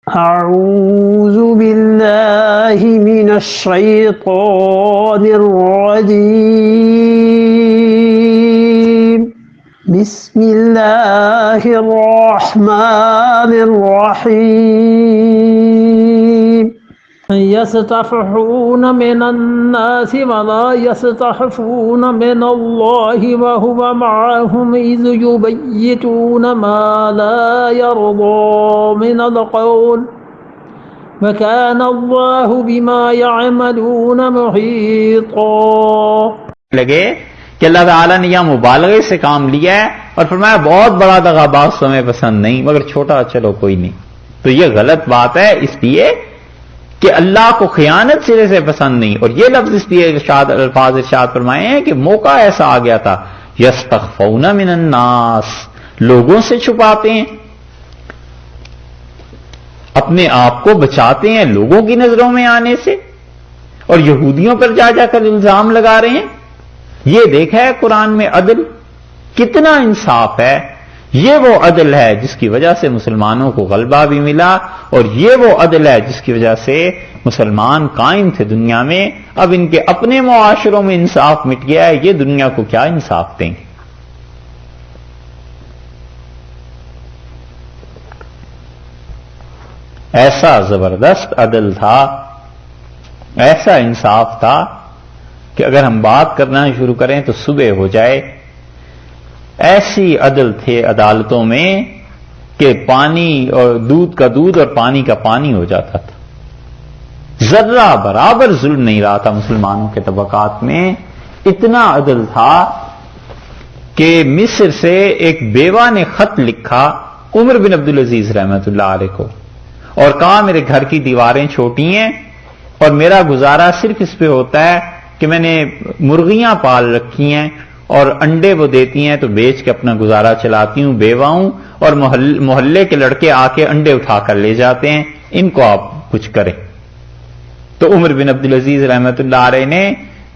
أعوذ بالله من الشيطان الرجيم بسم الله الرحمن الرحيم يستفحون من الناس ولا يستحفون من الله وهو معهم إذ يبيتون ما لا يرضى من القول وكان الله بما يعملون محيطا. لگے کہ اللہ تعالیٰ نے یہاں مبالغے سے کام لیا ہے اور فرمایا بہت بڑا دغا باز تمہیں پسند نہیں مگر چھوٹا چلو کوئی نہیں. تو یہ غلط بات ہے اس لیے کہ اللہ کو خیانت سرے سے پسند نہیں. اور یہ لفظ اس لیے الفاظ ارشاد فرمائے ہیں کہ موقع ایسا آ گیا تھا یستخفون من الناس، لوگوں سے چھپاتے ہیں، اپنے آپ کو بچاتے ہیں لوگوں کی نظروں میں آنے سے، اور یہودیوں پر جا جا کر الزام لگا رہے ہیں. یہ دیکھا ہے قرآن میں عدل کتنا انصاف ہے. یہ وہ عدل ہے جس کی وجہ سے مسلمانوں کو غلبہ بھی ملا، اور یہ وہ عدل ہے جس کی وجہ سے مسلمان قائم تھے دنیا میں. اب ان کے اپنے معاشروں میں انصاف مٹ گیا ہے، یہ دنیا کو کیا انصاف دیں گے؟ ایسا زبردست عدل تھا، ایسا انصاف تھا کہ اگر ہم بات کرنا شروع کریں تو صبح ہو جائے. ایسی عدل تھے عدالتوں میں کہ پانی اور دودھ کا دودھ اور پانی کا پانی ہو جاتا تھا. ذرہ برابر ظلم نہیں رہا تھا مسلمانوں کے طبقات میں. اتنا عدل تھا کہ مصر سے ایک بیوہ نے خط لکھا عمر بن عبدالعزیز رحمۃ اللہ علیہ کو اور کہا میرے گھر کی دیواریں چھوٹی ہیں اور میرا گزارا صرف اس پہ ہوتا ہے کہ میں نے مرغیاں پال رکھی ہیں اور انڈے وہ دیتی ہیں تو بیچ کے اپنا گزارا چلاتی ہوں، بیوہ ہوں، اور محلے کے لڑکے آ کے انڈے اٹھا کر لے جاتے ہیں، ان کو آپ کچھ کریں. تو عمر بن عبدالعزیز رحمۃ اللہ علیہ نے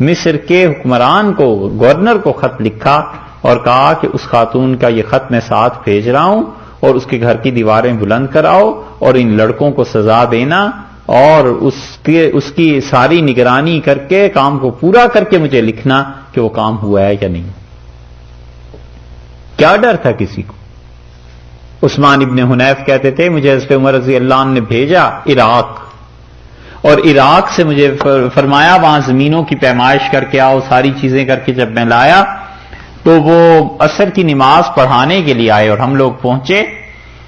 مصر کے حکمران کو، گورنر کو خط لکھا اور کہا کہ اس خاتون کا یہ خط میں ساتھ بھیج رہا ہوں اور اس کے گھر کی دیواریں بلند کراؤ اور ان لڑکوں کو سزا دینا اور اس کی ساری نگرانی کر کے کام کو پورا کر کے مجھے لکھنا کہ وہ کام ہوا ہے یا نہیں. کیا ڈر تھا کسی کو؟ عثمان ابن حنیف کہتے تھے مجھے حضرت عمر رضی اللہ عنہ نے بھیجا عراق، اور عراق سے مجھے فرمایا وہاں زمینوں کی پیمائش کر کے آؤ، ساری چیزیں کر کے جب میں لایا تو وہ عصر کی نماز پڑھانے کے لیے آئے اور ہم لوگ پہنچے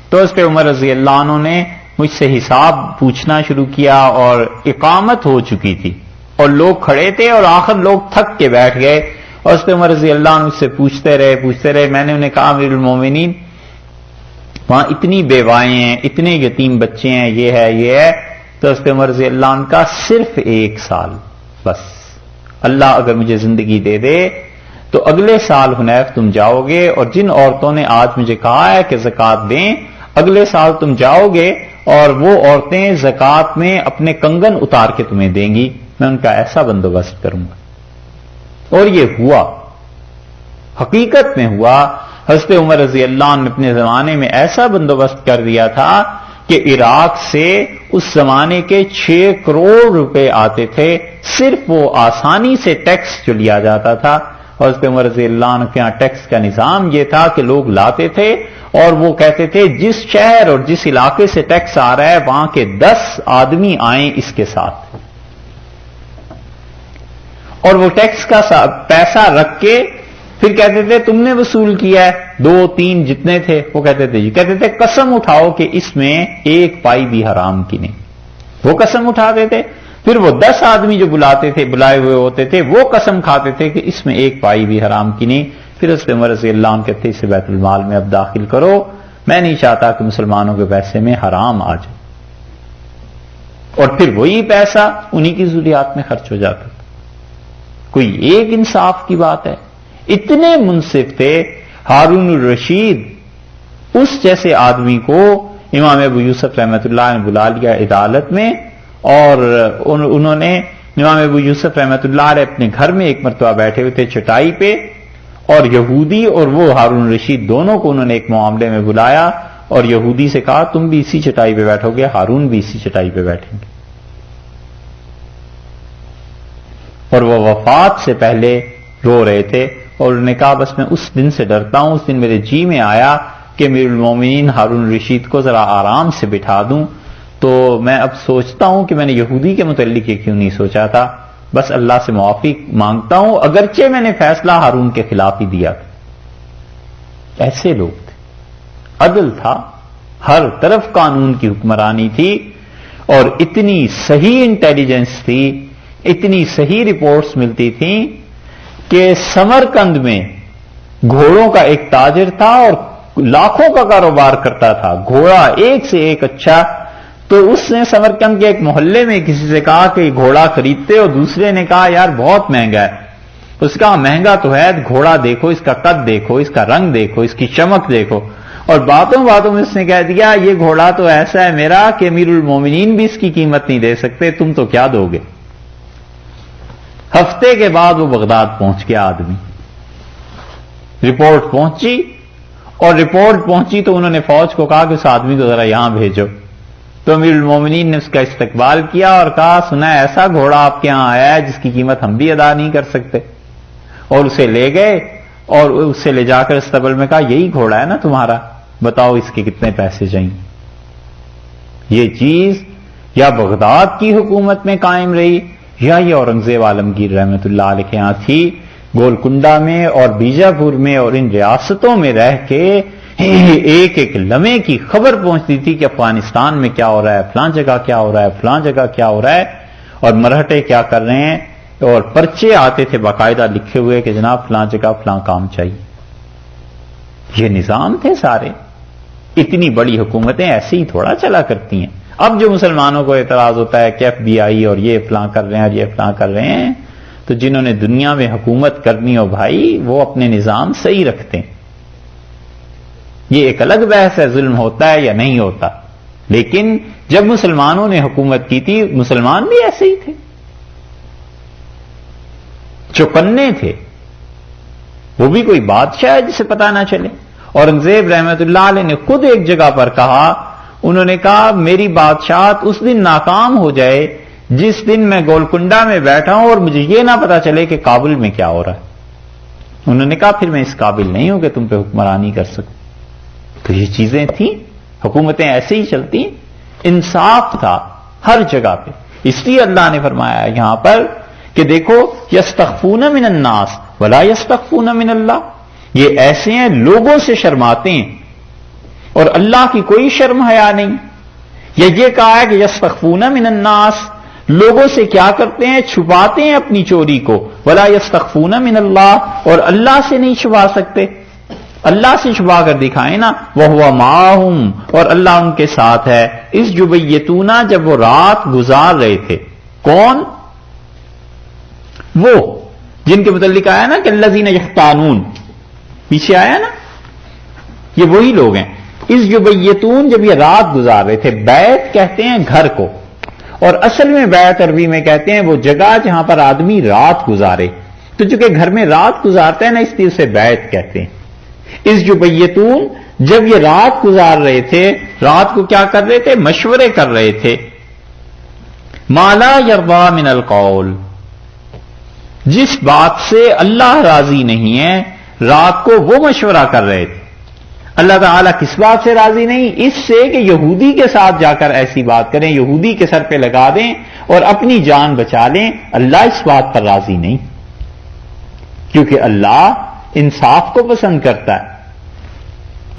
تو حضرت عمر رضی اللہ عنہ نے مجھ سے حساب پوچھنا شروع کیا اور اقامت ہو چکی تھی اور لوگ کھڑے تھے اور آخر لوگ تھک کے بیٹھ گئے اور حضرت عمر رضی اللہ عنہ سے پوچھتے رہے. میں نے انہیں کہا امیر المومنین وہاں اتنی بیوائیں ہیں، اتنے یتیم بچے ہیں، یہ ہے یہ ہے. تو حضرت عمر رضی اللہ عنہ کا صرف 1 سال بس، اللہ اگر مجھے زندگی دے دے تو اگلے سال حنیف تم جاؤ گے اور جن عورتوں نے آج مجھے کہا ہے کہ زکوٰۃ دیں اگلے سال تم جاؤ گے اور وہ عورتیں زکوٰۃ میں اپنے کنگن اتار کے تمہیں دیں گی، میں ان کا ایسا بندوبست کروں گا. اور یہ ہوا، حقیقت میں ہوا. حضرت عمر رضی اللہ عنہ نے اپنے زمانے میں ایسا بندوبست کر دیا تھا کہ عراق سے اس زمانے کے 6 کروڑ روپے آتے تھے، صرف وہ آسانی سے ٹیکس جو لیا جاتا تھا. حضرت عمر رضی اللہ عنہ کے یہاں ٹیکس کا نظام یہ تھا کہ لوگ لاتے تھے اور وہ کہتے تھے جس شہر اور جس علاقے سے ٹیکس آ رہا ہے وہاں کے 10 آدمی آئیں اس کے ساتھ، اور وہ ٹیکس کا پیسہ رکھ کے پھر کہتے تھے تم نے وصول کیا ہے 2-3 جتنے تھے وہ کہتے تھے قسم اٹھاؤ کہ اس میں 1 پائی بھی حرام کی نہیں. وہ قسم اٹھاتے تھے. پھر وہ 10 آدمی جو بلائے ہوئے ہوتے تھے وہ قسم کھاتے تھے کہ اس میں 1 پائی بھی حرام کی نہیں. پھر حضرت عمر رضی اللہ عنہ کہتے اسے بیت المال میں اب داخل کرو، میں نہیں چاہتا کہ مسلمانوں کے پیسے میں حرام آ جائے. اور پھر وہی پیسہ انہی کی ضروریات میں خرچ ہو جاتا تھا. کوئی ایک انصاف کی بات ہے؟ اتنے منصف تھے. ہارون الرشید اس جیسے آدمی کو امام ابو یوسف رحمۃ اللہ نے بلا لیا عدالت میں، اور انہوں نے امام ابو یوسف رحمۃ اللہ علیہ اپنے گھر میں ایک مرتبہ بیٹھے ہوئے تھے چٹائی پہ، اور یہودی اور وہ ہارون الرشید دونوں کو انہوں نے ایک معاملے میں بلایا اور یہودی سے کہا تم بھی اسی چٹائی پہ بیٹھو گے، ہارون بھی اسی چٹائی پہ بیٹھیں گے. اور وہ وفات سے پہلے رو رہے تھے اور انہوں نے کہا بس میں اس دن سے ڈرتا ہوں، اس دن میرے جی میں آیا کہ امیر المومنین ہارون رشید کو ذرا آرام سے بٹھا دوں، تو میں اب سوچتا ہوں کہ میں نے یہودی کے متعلق یہ کیوں نہیں سوچا تھا. بس اللہ سے معافی مانگتا ہوں، اگرچہ میں نے فیصلہ ہارون کے خلاف ہی دیا. ایسے لوگ تھے، عدل تھا، ہر طرف قانون کی حکمرانی تھی، اور اتنی صحیح انٹیلیجنس تھی، اتنی صحیح رپورٹس ملتی تھیں کہ سمرقند میں گھوڑوں کا ایک تاجر تھا اور لاکھوں کا کاروبار کرتا تھا، گھوڑا ایک سے ایک اچھا. تو اس نے سمرقند کے ایک محلے میں کسی سے کہا کہ گھوڑا خریدتے، اور دوسرے نے کہا یار بہت مہنگا ہے. اس کا مہنگا تو ہے، گھوڑا دیکھو، اس کا قد دیکھو، اس کا رنگ دیکھو، اس کی چمک دیکھو. اور باتوں باتوں میں اس نے کہہ دیا یہ گھوڑا تو ایسا ہے میرا کہ امیر المومنین بھی اس کی قیمت نہیں دے سکتے، تم تو کیا دو گے. ہفتے کے بعد وہ بغداد پہنچ گیا آدمی. رپورٹ پہنچی، اور رپورٹ پہنچی تو انہوں نے فوج کو کہا کہ اس آدمی کو ذرا یہاں بھیجو. تو امیر المومنین نے اس کا استقبال کیا اور کہا سنا ایسا گھوڑا آپ کے یہاں آیا ہے جس کی قیمت ہم بھی ادا نہیں کر سکتے. اور اسے لے گئے اور اسے لے جا کر استقبال میں کہا یہی گھوڑا ہے نا تمہارا، بتاؤ اس کے کتنے پیسے چاہیے. یہ چیز یا بغداد کی حکومت میں قائم رہی یا یہ اورنگزیب عالمگیر رحمت اللہ علیہ کے یہاں تھی. گولکنڈہ میں اور بیجاپور میں اور ان ریاستوں میں رہ کے ایک ایک لمحے کی خبر پہنچتی تھی کہ افغانستان میں کیا ہو رہا ہے، فلاں جگہ کیا ہو رہا ہے، فلاں جگہ کیا ہو رہا ہے، اور مرہٹے کیا کر رہے ہیں. اور پرچے آتے تھے باقاعدہ لکھے ہوئے کہ جناب فلاں جگہ فلاں کام چاہیے. یہ نظام تھے سارے. اتنی بڑی حکومتیں ایسے ہی تھوڑا چلا کرتی ہیں. اب جو مسلمانوں کو اعتراض ہوتا ہے کہ ایف بی آئی اور یہ فلاں کر رہے ہیں اور یہ فلاں کر رہے ہیں، تو جنہوں نے دنیا میں حکومت کرنی ہو بھائی وہ اپنے نظام صحیح رکھتے ہیں. یہ ایک الگ بحث ہے ظلم ہوتا ہے یا نہیں ہوتا، لیکن جب مسلمانوں نے حکومت کی تھی مسلمان بھی ایسے ہی تھے، چوکنے تھے. وہ بھی کوئی بادشاہ ہے جسے پتہ نہ چلے. اورنگزیب رحمت اللہ علیہ نے خود ایک جگہ پر کہا، انہوں نے کہا میری بادشاہت اس دن ناکام ہو جائے جس دن میں گولکنڈہ میں بیٹھا ہوں اور مجھے یہ نہ پتا چلے کہ کابل میں کیا ہو رہا ہے. انہوں نے کہا پھر میں اس قابل نہیں ہوں کہ تم پہ حکمرانی کر سکوں. تو یہ چیزیں تھیں، حکومتیں ایسے ہی چلتی. انصاف تھا ہر جگہ پہ. اس لیے اللہ نے فرمایا یہاں پر کہ دیکھو یستخفون من الناس ولا یستخفون من اللہ. یہ ایسے ہیں لوگوں سے شرماتے ہیں اور اللہ کی کوئی شرم حیا نہیں. یہ کہا ہے کہ یستخفون من الناس، لوگوں سے کیا کرتے ہیں؟ چھپاتے ہیں اپنی چوری کو. ولا یستخفون من اللہ، اور اللہ سے نہیں چھپا سکتے. اللہ سے چھپا کر دکھائیں نا. وَهُوَ مَعَهُمْ، اور اللہ ان کے ساتھ ہے. اس یبیتون، جب وہ رات گزار رہے تھے. کون؟ وہ جن کے متعلق آیا نا کہ الذین یختانون، پیچھے آیا نا، یہ وہی لوگ ہیں. اس یبیتون، جب یہ رات گزار رہے تھے. بیت کہتے ہیں گھر کو، اور اصل میں بیت عربی میں کہتے ہیں وہ جگہ جہاں پر آدمی رات گزارے. تو چونکہ گھر میں رات گزارتا ہے نا، اس لیے اسے بیت کہتے ہیں. اس یبیتون، جب یہ رات گزار رہے تھے، رات کو کیا کر رہے تھے؟ مشورے کر رہے تھے. ما لا یرضی من القول، جس بات سے اللہ راضی نہیں ہے رات کو وہ مشورہ کر رہے تھے. اللہ تعالیٰ کس بات سے راضی نہیں؟ اس سے کہ یہودی کے ساتھ جا کر ایسی بات کریں، یہودی کے سر پہ لگا دیں اور اپنی جان بچا لیں. اللہ اس بات پر راضی نہیں، کیونکہ اللہ انصاف کو پسند کرتا ہے.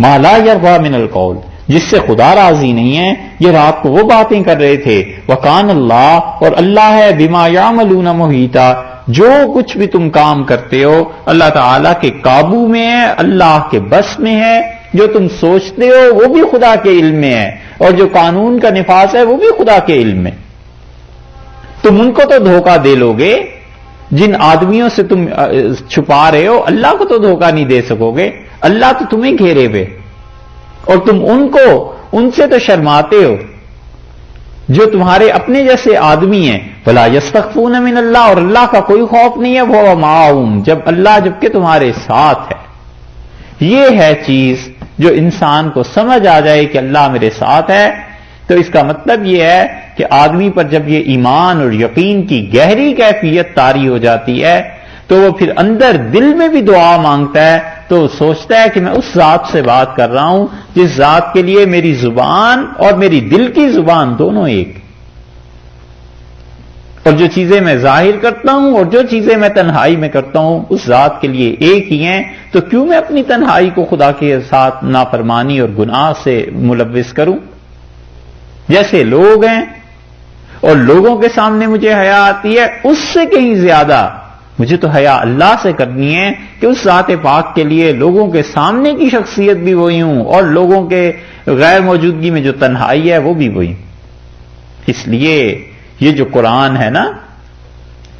ما لا یرضی من القول، جس سے خدا راضی نہیں ہے. یہ رات کو وہ باتیں کر رہے تھے. وکان اللہ، اور اللہ ہے بما یعملون محیطا، جو کچھ بھی تم کام کرتے ہو اللہ تعالیٰ کے قابو میں ہے، اللہ کے بس میں ہے. جو تم سوچتے ہو وہ بھی خدا کے علم میں ہے، اور جو قانون کا نفاذ ہے وہ بھی خدا کے علم میں. تم ان کو تو دھوکہ دے لو گے جن آدمیوں سے تم چھپا رہے ہو، اللہ کو تو دھوکہ نہیں دے سکو گے. اللہ تو تمہیں گھیرے ہوئے، اور تم ان سے تو شرماتے ہو جو تمہارے اپنے جیسے آدمی ہیں. ولا یستخفون من اللہ، اور اللہ کا کوئی خوف نہیں ہے. وہ معہم، جب اللہ جبکہ تمہارے ساتھ ہے. یہ ہے چیز جو انسان کو سمجھ آ جائے کہ اللہ میرے ساتھ ہے، تو اس کا مطلب یہ ہے کہ آدمی پر جب یہ ایمان اور یقین کی گہری کیفیت طاری ہو جاتی ہے تو وہ پھر اندر دل میں بھی دعا مانگتا ہے، تو وہ سوچتا ہے کہ میں اس ذات سے بات کر رہا ہوں جس ذات کے لیے میری زبان اور میری دل کی زبان دونوں ایک، اور جو چیزیں میں ظاہر کرتا ہوں اور جو چیزیں میں تنہائی میں کرتا ہوں اس ذات کے لیے ایک ہی ہیں، تو کیوں میں اپنی تنہائی کو خدا کے ساتھ نافرمانی اور گناہ سے ملوث کروں؟ جیسے لوگ ہیں اور لوگوں کے سامنے مجھے حیا آتی ہے، اس سے کہیں زیادہ مجھے تو حیا اللہ سے کرنی ہے کہ اس ذات پاک کے لیے لوگوں کے سامنے کی شخصیت بھی وہی ہوں اور لوگوں کے غیر موجودگی میں جو تنہائی ہے وہ بھی وہی۔ اس لیے یہ جو قرآن ہے نا،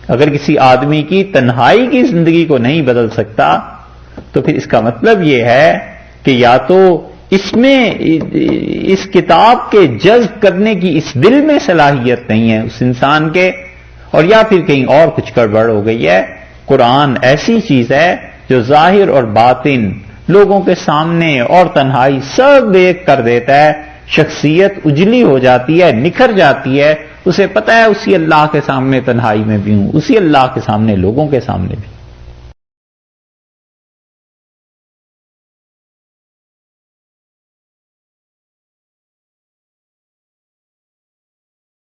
اگر کسی آدمی کی تنہائی کی زندگی کو نہیں بدل سکتا تو پھر اس کا مطلب یہ ہے کہ یا تو اس میں اس کتاب کے جذب کرنے کی اس دل میں صلاحیت نہیں ہے اس انسان کے، اور یا پھر کہیں اور کچھ گڑبڑ ہو گئی ہے۔ قرآن ایسی چیز ہے جو ظاہر اور باطن، لوگوں کے سامنے اور تنہائی سب ایک کر دیتا ہے، شخصیت اجلی ہو جاتی ہے، نکھر جاتی ہے، اسے پتہ ہے اسی اللہ کے سامنے تنہائی میں بھی ہوں، اسی اللہ کے سامنے لوگوں کے سامنے بھی۔